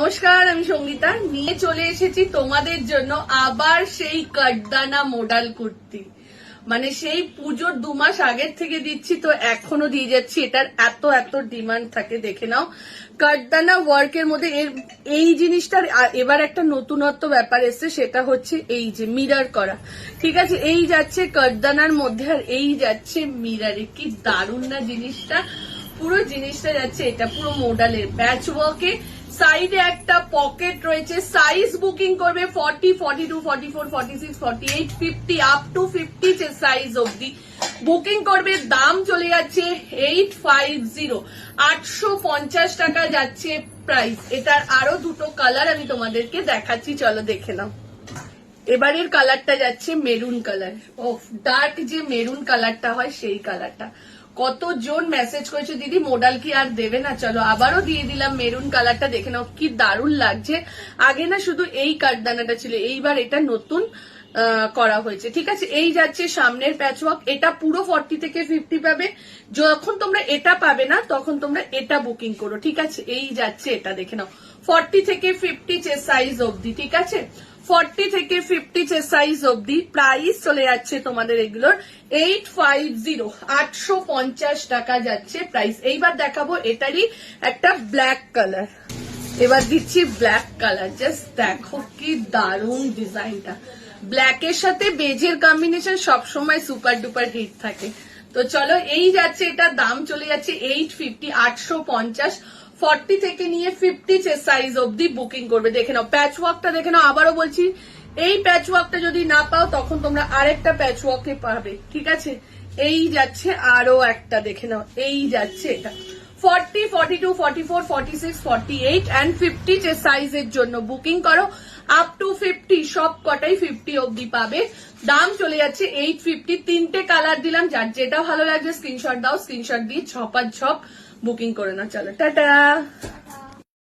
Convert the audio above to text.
নমস্কার, আমি সঙ্গীতা নিয়ে চলে এসেছি তোমাদের জন্য আবার সেই কাঠদানা মডেল কুর্তি। মানে সেই পুজোর 2 মাস আগের থেকে দিচ্ছি তো এখনো দিয়ে যাচ্ছি। এটার এত এত ডিমান্ড থাকে, দেখে নাও। কাঠদানা ওয়ার্কের মধ্যে এই জিনিসটার এবার একটা নতুনত্ব ব্যাপার এসছে, সেটা হচ্ছে এই যে মিরর করা। ঠিক আছে, এই যাচ্ছে কাঠদানার মধ্যে আর এই যাচ্ছে মিররে। কি দারুণ না জিনিসটা! পুরো জিনিসটা যাচ্ছে এটা পুরো মডেলের প্যাচ ওয়ার্কে। সাইডে একটা পকেট রয়েছে। সাইজ বুকিং করবে 40, 42, 44, 46, 48, 50 আপ টু 50 সাইজ অবধি বুকিং করবে। দাম চলে যাচ্ছে 850, 850 টাকা যাচ্ছে প্রাইস। এটার আরো দুটো কালার আমি তোমাদেরকে দেখাচ্ছি, চলো দেখে নাও। এবারের কালারটা যাচ্ছে মেরুন কালার। ও ডার্ক যে মেরুন কালারটা হয় সেই কালারটা। কতজন মেসেজ করেছে দিদি মডেল কি আর দেবে না, চলো আবারও দিয়ে দিলাম। মেরুন কালারটা দেখে নাও কি দারুণ লাগছে। আগে না শুধু এই কাঠদানাটা ছিল, এইবার এটা নতুন করা হয়েছে। ঠিক আছে, এই যাচ্ছে সামনের প্যাচওয়ার্ক। এটা পুরো 40 থেকে 50 পাবে। যখন তোমরা এটা পাবে না তখন তোমরা এটা বুকিং করো। ঠিক আছে, এই যাচ্ছে এটা দেখে নাও 40 থেকে 50 সাইজ অবধি। ঠিক আছে, 40 থেকে 50 সাইজ অবধি। প্রাইস চলে যাচ্ছে তোমাদের এগুলোর 850, 850 টাকা যাচ্ছে প্রাইস। এইবার দেখাবো এটারই একটা ব্ল্যাক কালার। এবার দিচ্ছি ব্ল্যাক কালার। জাস্ট দেখো কি দারুণ ডিজাইনটা। ব্ল্যাকের সাথে বেজের কম্বিনেশন সবসময় সুপার ডুপার হিট থাকে। তো চলো এই যাচ্ছে, এটা দাম চলে যাচ্ছে 850, 850। 40 থেকে নিয়ে 50 সাইজ অবধি বুকিং করবে। দেখে নাও প্যাচ ওয়ার্কটা, দেখে নাও। আবারও বলছি, এই প্যাচ ওয়ার্কটা যদি না পাও তখন তোমরা আরেকটা প্যাচ ওয়ার্কে পাবে। ঠিক আছে, এই যাচ্ছে আরো একটা, দেখে নাও। এই যাচ্ছে এটা 40, 42, 44, 46, 48 and 50 সাইজের জন্য বুকিং করো। আপ টু 50, সব কটাই 50 অবধি পাবে। দাম চলে যাচ্ছে 850। 3টে কালার দিলাম, যার যেটা ভালো লাগছে স্ক্রিনশট দাও। স্ক্রিনশট দিয়ে ঝপাঝপ বুকিং করে না। চলো টাটা।